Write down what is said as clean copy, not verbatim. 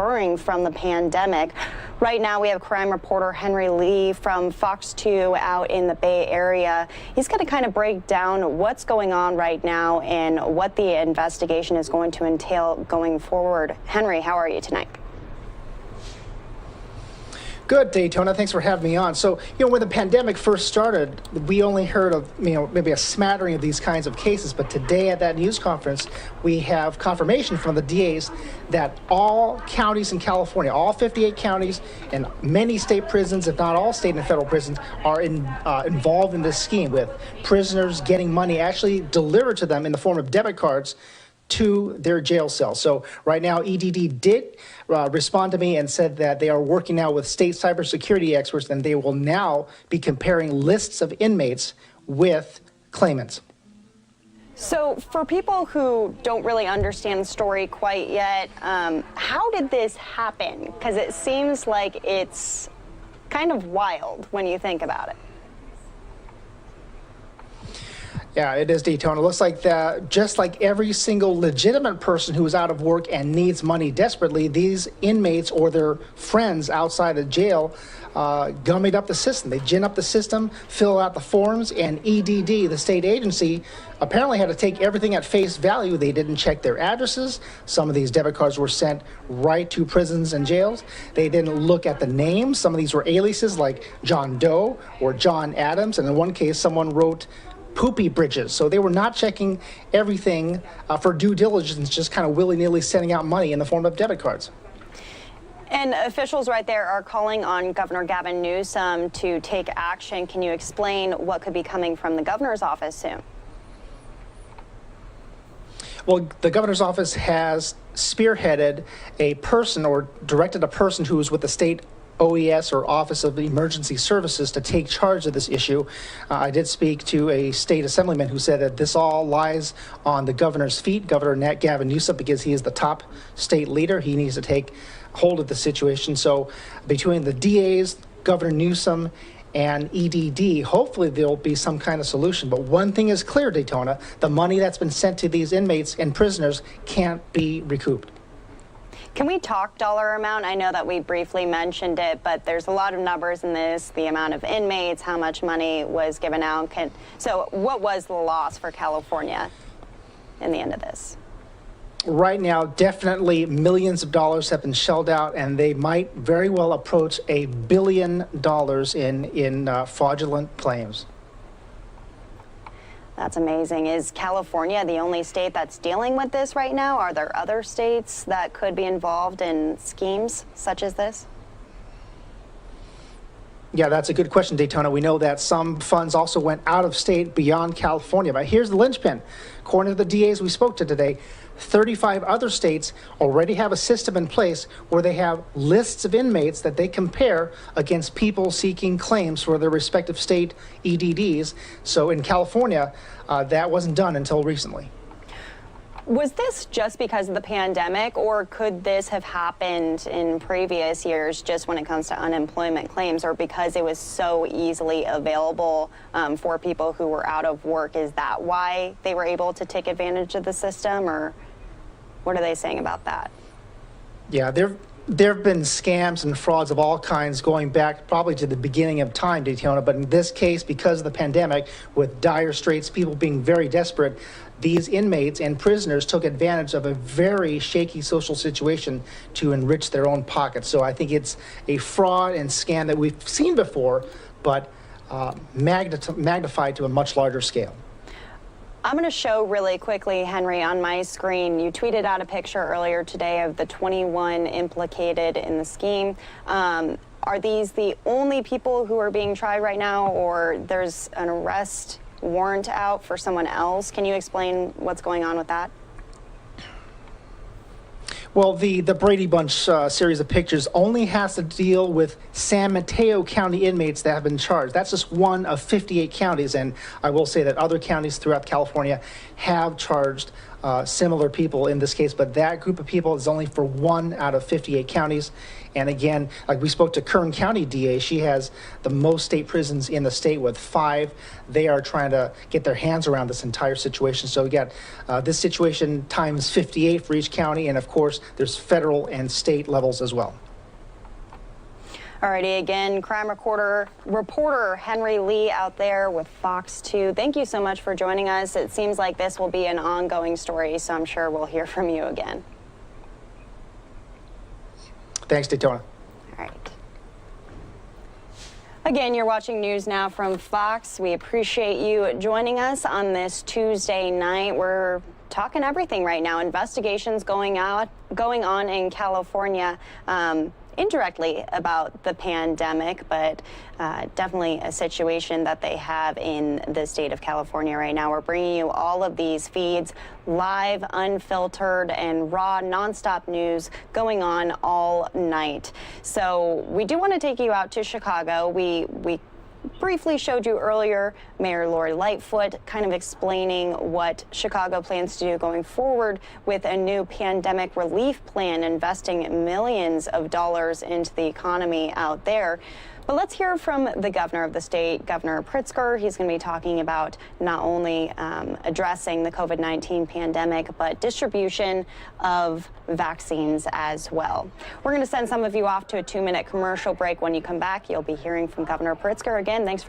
spurring from the pandemic. Right now, we have crime reporter Henry Lee from Fox 2 out in the Bay Area. He's going to kind of break down what's going on right now and what the investigation is going to entail going forward. Henry, how are you tonight? Good, Daytona. Thanks for having me on. So, when the pandemic first started, we only heard of, maybe a smattering of these kinds of cases. But today at that news conference, we have confirmation from the DAs that all counties in California, all 58 counties and many state prisons, if not all state and federal prisons, are involved in this scheme with prisoners getting money actually delivered to them in the form of debit cards to their jail cells. So right now, EDD did respond to me and said that they are working now with state cybersecurity experts, and they will now be comparing lists of inmates with claimants. So for people who don't really understand the story quite yet, how did this happen? Because it seems like it's kind of wild when you think about it. Yeah, it is, Daytona. It looks like that, just like every single legitimate person who is out of work and needs money desperately, these inmates or their friends outside of jail gummied up the system. They gin up the system, fill out the forms, and EDD, the state agency, apparently had to take everything at face value. They didn't check their addresses. Some of these debit cards were sent right to prisons and jails. They didn't look at the names. Some of these were aliases like John Doe or John Adams, and in one case, someone wrote Poopy Bridges. So they were not checking everything for due diligence, just kind of willy-nilly sending out money in the form of debit cards. And officials right there are calling on Governor Gavin Newsom to take action. Can you explain what could be coming from the governor's office soon? Well, the governor's office has spearheaded a person or directed a person who is with the state OES or Office of Emergency Services to take charge of this issue. I did speak to a state assemblyman who said that this all lies on the governor's feet, Governor Gavin Newsom, because he is the top state leader. He needs to take hold of the situation. So between the DAs, Governor Newsom, and EDD, hopefully there'll be some kind of solution. But one thing is clear, Daytona, the money that's been sent to these inmates and prisoners can't be recouped. Can we talk dollar amount? I know that we briefly mentioned it, but there's a lot of numbers in this, the amount of inmates, how much money was given out. So what was the loss for California in the end of this? Right now, definitely millions of dollars have been shelled out, and they might very well approach $1 billion in fraudulent claims. That's amazing. Is California the only state that's dealing with this right now? Are there other states that could be involved in schemes such as this? Yeah, that's a good question, Daytona. We know that some funds also went out of state beyond California. But here's the linchpin. According to the DAs we spoke to today, 35 other states already have a system in place where they have lists of inmates that they compare against people seeking claims for their respective state EDDs. So in California, that wasn't done until recently. Was this just because of the pandemic, or could this have happened in previous years just when it comes to unemployment claims, or because it was so easily available for people who were out of work? Is that why they were able to take advantage of the system, or what are they saying about that? Yeah, there have been scams and frauds of all kinds going back probably to the beginning of time, Daytona, but in this case, because of the pandemic, with dire straits, people being very desperate, these inmates and prisoners took advantage of a very shaky social situation to enrich their own pockets. So I think it's a fraud and scam that we've seen before, but magnified to a much larger scale. I'm going to show really quickly, Henry, on my screen. You tweeted out a picture earlier today of the 21 implicated in the scheme. Are these the only people who are being tried right now, or there's an arrest warrant out for someone else? Can you explain what's going on with that? Well, the Brady Bunch series of pictures only has to deal with San Mateo County inmates that have been charged. That's just one of 58 counties, and I will say that other counties throughout California have charged similar people in this case, but that group of people is only for 1 out of 58 counties. And again, like we spoke to Kern County DA, she has the most state prisons in the state with 5. They are trying to get their hands around this entire situation. So we got this situation times 58 for each county, and of course, there's federal and state levels as well. Alrighty, again, crime reporter Henry Lee out there with Fox 2. Thank you so much for joining us. It seems like this will be an ongoing story, so I'm sure we'll hear from you again. Thanks, Daytona. All right. Again, you're watching News Now from Fox. We appreciate you joining us on this Tuesday night. We're talking everything right now. Investigations going on in California. Indirectly about the pandemic, but definitely a situation that they have in the state of California right now. We're bringing you all of these feeds, live, unfiltered, and raw, nonstop news going on all night. So we do want to take you out to Chicago. We briefly showed you earlier Mayor Lori Lightfoot kind of explaining what Chicago plans to do going forward with a new pandemic relief plan, investing millions of dollars into the economy out there. But let's hear from the governor of the state, Governor Pritzker. He's going to be talking about not only addressing the COVID-19 pandemic, but distribution of vaccines as well. We're going to send some of you off to a 2-minute commercial break. When you come back, you'll be hearing from Governor Pritzker again. Thanks